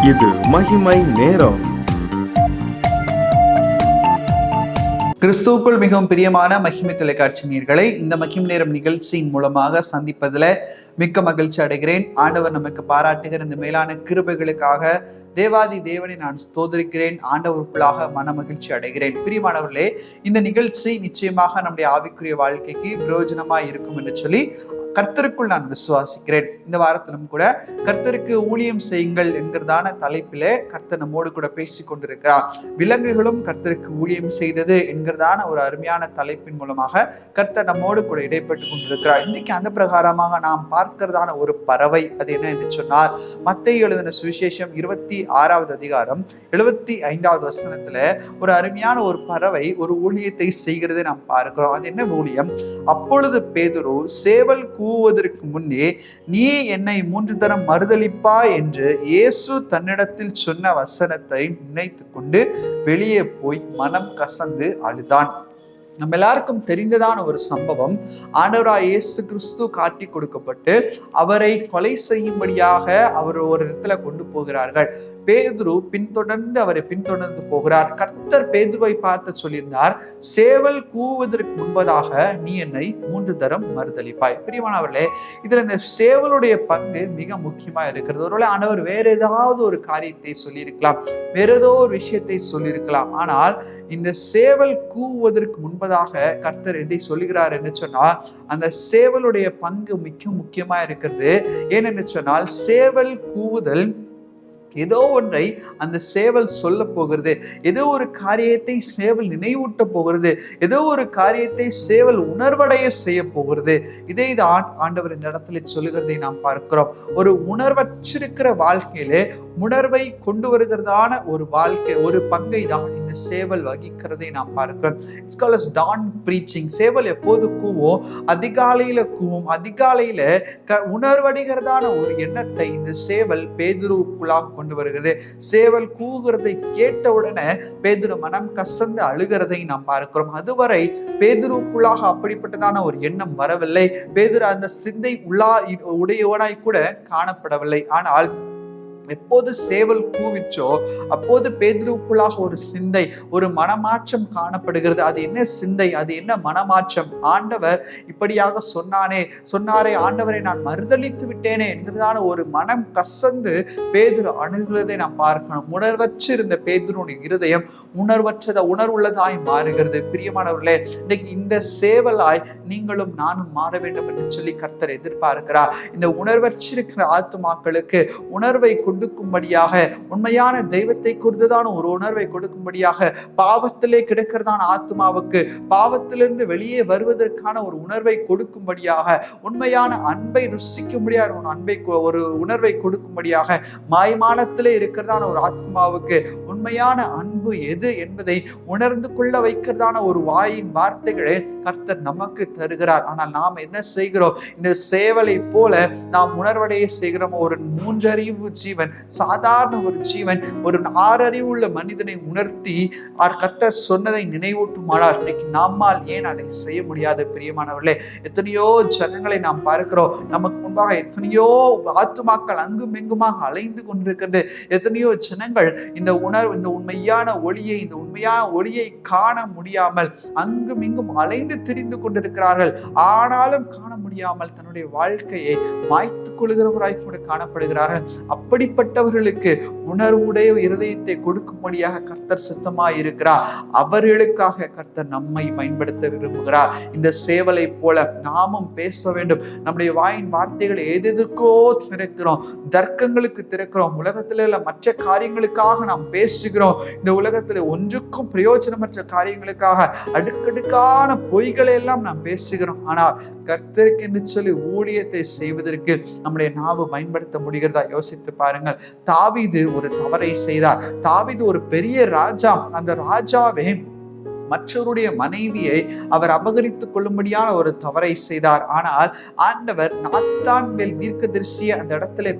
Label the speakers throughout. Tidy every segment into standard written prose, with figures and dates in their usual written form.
Speaker 1: இது மகிமை நேரம்.
Speaker 2: கிறிஸ்துவுக்குள் மிகவும் பிரியமான மகிமை தொலைக்காட்சி நேயர்களை இந்த மகிமை நேரம் நிகழ்ச்சியின் மூலமாக சந்திப்பதில் மிக்க மகிழ்ச்சி அடைகிறேன். ஆண்டவர் நமக்கு பாராட்டுகிற இந்த மேலான கிருபைகளுக்காக தேவாதி தேவனை நான் ஸ்தோத்திரிக்கிறேன். ஆண்டவருக்குள்ளாக மன மகிழ்ச்சி அடைகிறேன். பிரியமானவர்களே, இந்த நிகழ்ச்சி நிச்சயமாக நம்முடைய ஆவிக்குரிய வாழ்க்கைக்கு பிரயோஜனமா இருக்கும் என்று சொல்லி கர்த்தருக்குள் நான் விசுவாசிக்கிறேன். இந்த வாரத்திலும் கூட கர்த்தருக்கு ஊழியம் செய்யுங்கள் என்கிறதான தலைப்பிலே கர்த்தர் நம்மோடு கூட பேசி கொண்டிருக்கிறார். விலங்குகளும் கர்த்தருக்கு ஊழியம் செய்தது என்கிறதான ஒரு அருமையான தலைப்பின் மூலமாக கர்த்தர் நம்மோடு கூட இடைப்பட்டு கொண்டிருக்கிறார். இன்னைக்கு அந்த பிரகாரமாக நாம் பார்க்கிறதான ஒரு பறவை, அது என்ன என்று சொன்னால், மத்தேயு எழுதின சுவிசேஷம் 26வது அதிகாரம் 75வது வசனத்துல ஒரு அருமையான ஒரு பறவை ஒரு ஊழியத்தை செய்கிறதை நாம் பார்க்கிறோம். அது என்ன ஊழியம்? அப்பொழுது பேதுரு சேவல் கூவுவதற்கு முன்னே நீ என்னை 3 தரம் மறுதலிப்பா என்று இயேசு தன்னிடத்தில் சொன்ன வசனத்தை நினைத்து கொண்டு வெளியே போய் மனம் கசந்து அழுதான். நம்ம எல்லாருக்கும் தெரிந்ததான ஒரு சம்பவம். ஆண்டவராய் இயேசு கிறிஸ்து காட்டி கொடுக்கப்பட்டு அவரை கொலை செய்யும்படியாக அவர் ஒரு இடத்துல கொண்டு போகிறார்கள். பேதுரு பின்தொடர்ந்து அவரை பின்தொடர்ந்து போகிறார். கர்த்தர் பேதுருவை பார்த்து சொல்லியிருந்தார், சேவல் கூவுவதற்கு முன்பதாக நீ என்னை 3 தரம் மறுதலிப்பாய். பிரியமானவர்களே, இதுல இந்த சேவலுடைய பங்கு மிக முக்கியமா இருக்கிறது. ஒருவேளை ஆண்டவர் வேற ஏதாவது ஒரு காரியத்தை சொல்லியிருக்கலாம், வேற ஏதோ ஒரு விஷயத்தை சொல்லியிருக்கலாம். ஆனால் இந்த சேவல் கூவுவதற்கு முன்பதாக கர்த்தர் எதை சொல்லுகிறார் என்று சொன்னால், அந்த சேவலுடைய பங்கு மிக முக்கியமா இருக்கிறது. ஏனென்று சொன்னால், சேவல் கூவுதல் ஏதோ ஒன்றை அந்த சேவல் சொல்ல போகிறது, ஏதோ ஒரு காரியத்தை சேவல் நினைவூட்ட போகிறது, ஏதோ ஒரு காரியத்தை சேவல் உணர்வடைய செய்ய போகிறது. இதை தான் ஆண்டவர் இந்த இடத்துல சொல்லுகிறதை நாம் பார்க்கிறோம். ஒரு உணர்வற்றிருக்கிற வாழ்க்கையிலே உணர்வை கொண்டு வருகிறதான ஒரு வாழ்க்கை, ஒரு பங்கை தான் இந்த சேவல் வகிக்கிறதை நாம் பார்க்கிறோம். It's called as dawn preaching. சேவல் எப்போது கூவும்? அதிகாலையில கூவும். அதிகாலையில உணர்வடைகிறதான ஒரு எண்ணத்தை இந்த சேவல் பேதுருவுக்குள்ளாக கொண்டு வருகிறது. சேவல் கூவுகிறதை கேட்ட உடனே பேதுரு மனம் கசந்து அழுகிறதை நாம் பார்க்கிறோம். அதுவரை பேதுருவுக்குள்ளாக அப்படிப்பட்டதான ஒரு எண்ணம் வரவில்லை. பேதுரு அந்த சிந்தை உடையவனாய் கூட காணப்படவில்லை. ஆனால் எப்போது சேவல் கூவிச்சோ அப்போது பேதுருவுக்குள்ளாக ஒரு சிந்தை, ஒரு மனமாற்றம் காணப்படுகிறது. அது என்ன சிந்தை? அது என்ன மனமாற்றம்? ஆண்டவர் இப்படியாக சொன்னாரே, ஆண்டவரை நான் மறுதலித்து விட்டேனே என்கிறதான ஒரு மனம் கசந்து பேதுரு அணுகிறதை நாம் பார்க்கணும். உணர்வற்று இருந்த பேதுருடைய இருதயம் உணர்வுள்ளதாய் மாறுகிறது. பிரியமானவர்களே, இன்னைக்கு இந்த சேவலாய் நீங்களும் நானும் மாற வேண்டும் என்று சொல்லி கர்த்தர் எதிர்பார்க்கிறார். இந்த உணர்வற்றிருக்கிற ஆத்துமாக்களுக்கு உணர்வை கொடுக்கும்படியாக, உண்மையான தெய்வத்தை குறித்ததான ஒரு உணர்வை கொடுக்கும்படியாக, பாவத்திலே கிடக்கிறதான ஆத்மாவுக்கு பாவத்திலிருந்து வெளியே வருவதற்கான ஒரு உணர்வை கொடுக்கும்படியாக, உண்மையான அன்பை ருசிக்கும்படியாக ஒரு உணர்வை கொடுக்கும்படியாக, மாய்மானத்திலே இருக்கிறதான ஒரு ஆத்மாவுக்கு உண்மையான அன்பு எது என்பதை உணர்ந்து கொள்ள வைக்கிறதான ஒரு வாயின் வார்த்தைகளை கர்த்தர் நமக்கு தருகிறார். ஆனால் நாம் என்ன செய்கிறோம்? இந்த சேவலை போல நாம் உணர்வடைய செய்கிறோம். ஒரு 3 அறிவு ஜீவன், சாதாரண ஒரு ஜீவன், ஒரு 6 அறிவு உள்ள மனிதனை உணர்த்தி கர்த்தர் சொன்னதை நினைவூட்டுமானால் இன்னைக்கு நம்மால் ஏன் அதை செய்ய முடியாது? பிரியமானவர்களே, எத்தனையோ ஜனங்களை நாம் பார்க்கிறோம். நமக்கு முன்பாக எத்தனையோ ஆத்துமாக்கள் அங்கும் எங்குமாக அலைந்து கொண்டிருக்கிறது. எத்தனையோ ஜனங்கள் இந்த உண்மையான ஒளியை காண முடியாமல் அங்கும் இங்கும் அலைந்து திரிந்து கொண்டிருக்கிறார்கள். ஆனாலும் காண முடியாமல் தன்னுடைய வாழ்க்கையை மாய்த்துக் கொள்கிறவராய் கூட காணப்படுகிறார்கள். அப்படிப்பட்டவர்களுக்கு உணர்வுடைய இருதயத்தை கொடுக்கும்படியாக கர்த்தர் சித்தமாய் இருக்கிறார். அவர்களுக்காக கர்த்தர் நம்மை பயன்படுத்த விரும்புகிறார். இந்த சேவலை போல நாமும் பேச வேண்டும். நம்முடைய வாயின் வார்த்தைகளை எதற்கோ திறக்கிறோம், தர்க்கங்களுக்கு திறக்கிறோம். உலகத்தில உள்ள மற்ற காரியங்களுக்காக நாம் பேசுகிறோம். இந்த உலகத்தில் ஒன்றுக்கும் பிரயோஜனமற்ற காரியங்களுக்காக அடுக்கடுக்கான பொய்களை எல்லாம் நாம் பேசுகிறோம். ஆனால் கர்த்தருக்கு என்று சொல்லி ஊழியத்தை செய்வதற்கு நம்முடைய நாவு பயன்படுத்த முடிகிறதா? யோசித்து பாருங்கள். தாவீது ஒரு தவறை செய்தார். தாவீது ஒரு பெரிய ராஜா. அந்த ராஜாவே மற்றவருடைய மனைவியை அவர் அபகரித்துக் கொள்ளும்படியான ஒரு தவறை செய்தார். ஆனால் ஆண்டவர் நாத்தான் மேல் தீர்க்கதரிசியை அந்த இடத்துல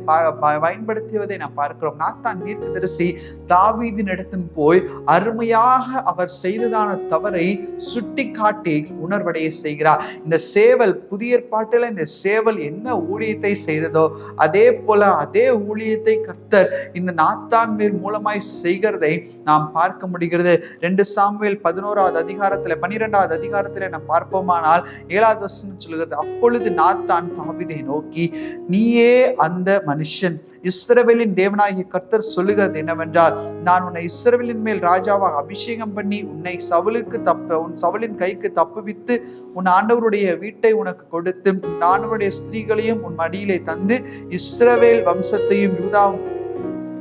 Speaker 2: பயன்படுத்தியதை நாம் பார்க்கிறோம். நாத்தான் தீர்க்கதரிசி தாவீதின் இடத்தில் போய் அருமையாக அவர் செய்ததான தவறை சுட்டி காட்டி உணர்வடைய செய்கிறார். இந்த சேவல் புதிய ஏற்பாட்டில் இந்த சேவல் என்ன ஊழியத்தை செய்ததோ அதே போல அதே ஊழியத்தை கர்த்தர் இந்த நாத்தான் மேல் மூலமாய் செய்கிறதை நாம் பார்க்க முடிகிறது. 2 சாமுவேல் 11வது அதிகாரத்துல 12வது அதிகாரத்துல நாம் பார்ப்போமானால் 7வது வசனம் சொல்கிறது, அப்பொழுது நாத்தான் தாவீதை நோக்கி, நீயே அந்த மனுஷன். இஸ்ரவேலின் தேவனாகிய கர்த்தர் சொல்லுகிறது என்னவென்றால், நான் உன்னை இஸ்ரவேலின் மேல் ராஜாவாக அபிஷேகம் பண்ணி உன்னை உன் சவுலின் கைக்கு தப்புவித்து உன் ஆண்டவருடைய வீட்டை உனக்கு கொடுத்து உன் ஆண்டவருடைய ஸ்திரீகளையும் உன் மடியிலே தந்து இஸ்ரவேல் வம்சத்தையும் யூதா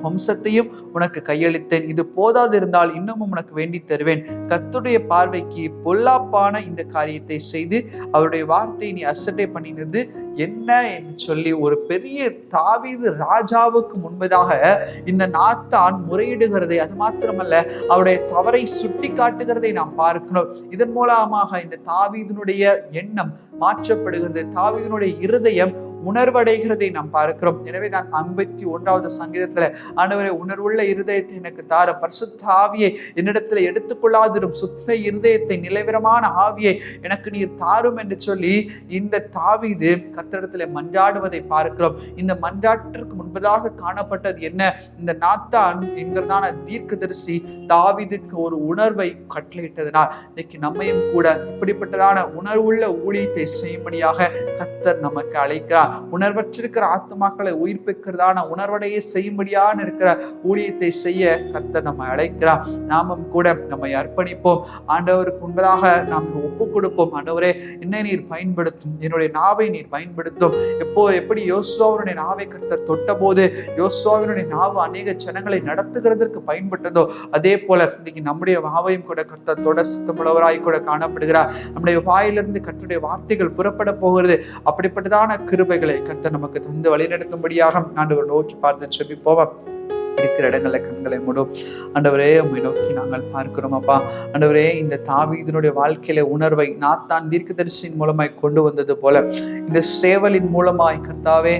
Speaker 2: வம்சத்தையும் உனக்கு கையளித்தேன். இது போதாது இருந்தால் இன்னமும் உனக்கு வேண்டி தருவேன். கர்த்தருடைய பார்வைக்கு பொல்லாப்பான இந்த காரியத்தை செய்து அவருடைய வார்த்தையை நீ அசட்டை பண்ணினது என்ன என்று சொல்லி ஒரு பெரிய தாவீது ராஜாவுக்கு முன்பதாக இந்த நாத்தான் முறையிடுகிறதை, அது மாத்திரமல்ல அவருடைய தவறை சுட்டி காட்டுகிறதை நாம் பார்க்கிறோம். இதன் மூலமாக இந்த தாவீதினுடைய எண்ணம் மாற்றப்படுகிறது, தாவீதினுடைய இருதயம் உணர்வடைகிறதை நாம் பார்க்கிறோம். எனவே தான் 51வது சங்கீதத்துல, ஆண்டவரே உணர்வுள்ள இருதயத்தை எனக்கு தார, பரிசுத்த ஆவியை என்னிடத்துல எடுத்துக்கொள்ளாதிரும், சுத்த இருதயத்தை நிலைவரமான ஆவியை எனக்கு நீர் தாரும் என்று சொல்லி இந்த தாவீது கர்த்தரிடத்திலே மன்றாடுவதை பார்க்கிறோம். இந்த மன்றாட்டிற்கு முன்பதாக காணப்பட்டது என்ன? இந்த நாத்தான் என்கிறதான தீர்க்கதரிசி தாவீதுக்கு ஒரு உணர்வை கட்டளையிட்டதனால் இன்னைக்கு நம்மையும் கூட இப்படிப்பட்டதான உணர்வுள்ள ஊழியத்தை செய்யும்படியாக கர்த்தர் நமக்கு அழைக்கிறார். உணர்வற்றிருக்கிற ஆத்மாக்களை உயிர்ப்பிக்கிறதான உணர்வடையை செய்யும்படியான இருக்கிற ஊழியத்தை செய்ய கர்த்தர் நம்ம அழைக்கிறார். நாமும் கூட நம்மை அர்ப்பணிப்போம். ஆண்டவருக்கு முன்பதாக நாம் ஒப்பு கொடுப்போம். ஆண்டவரே, என்னை நீர் பயன்படுத்தும், என்னுடைய நாவை நீர் பயன்படுத்தும். எப்படி யோசுவாவினுடைய நாவை கர்த்தர் தொட்ட போது யோசுவாவினுடைய நாவு அநேக ஜனங்களை நடத்துகிறதற்கு பயன்பட்டதோ அதே போல இன்னைக்கு நம்முடைய நாவையும் கூட கர்த்தர் தொட சித்தமுள்ளவராய் கூட காணப்படுகிறார். நம்முடைய வாயிலிருந்து கர்த்தருடைய வார்த்தைகள் புறப்பட போகிறது. அப்படிப்பட்டதான கிருபைகளை கர்த்தர் நமக்கு தந்து வழிநடத்தும்படியாக ஆண்டவர் நோக்கி பார்த்து செபிப்போம். இருக்கிற இடங்கள்ல கண்களை மூடும். ஆண்டவரே, உம்மை நோக்கி நாங்கள் பார்க்கிறோம் அப்பா. ஆண்டவரே, இந்த தாவீதினுடைய வாழ்க்கையில உணர்வை நாத்தான் தீர்க்கதரிசியின் மூலமாய் கொண்டு வந்தது போல இந்த சேவலின் மூலமாய் கர்த்தாவே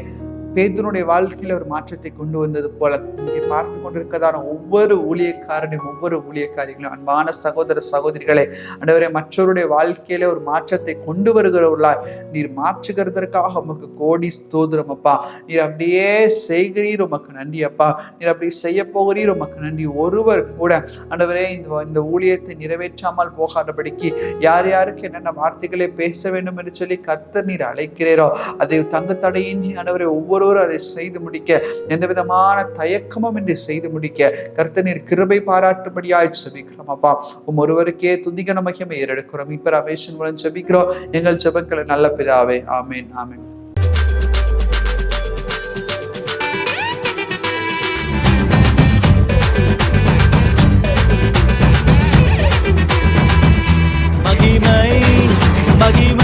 Speaker 2: பேதுருடைய வாழ்க்கையில ஒரு மாற்றத்தை கொண்டு வந்தது போல இங்கே பார்த்து கொண்டிருக்கிறதான ஒவ்வொரு ஊழியக்காரனையும் ஒவ்வொரு ஊழியக்காரிகளும் அன்பான சகோதர சகோதரிகளை ஆண்டவரே மற்றவருடைய வாழ்க்கையில ஒரு மாற்றத்தை கொண்டு வருகிறவர்களாய் நீர் மாற்றுகிறதற்காக உமக்கு கோடி ஸ்தோத்திரம் அப்பா. நீர் அப்படியே செய்கிறீர், உமக்கு நன்றி அப்பா. நீர் அப்படி செய்ய போகிறீர், உமக்கு நன்றி. ஒருவர் கூட ஆண்டவரே இந்த ஊழியத்தை நிறைவேற்றாமல் போகாதபடிக்கு யார் யாருக்கு என்னென்ன வார்த்தைகளை பேச வேண்டும் என்று சொல்லி கர்த்தர் நீர் அழைக்கிறீரோ அதை தங்கு தடையின்றி ஆண்டவரே ஒவ்வொருவரும் அதை செய்து முடிக்க எந்த விதமான தயக்கமும் இன்றி செய்து முடிக்க கர்த்தர் நீர் கிருபை பாராட்டும்படியாய் ஜெபிக்கிறோம் அப்பா. ஒருவருக்கே துதிக்க மகிமை ஏறெடுக்கிறோம். இப்ப ரமேஷன் மூலம் ஜெபிக்கிறோம். எங்கள் ஜெபங்களை நல்ல பிதாவே. ஆமேன், ஆமேன்.
Speaker 3: மகிமை மகிமை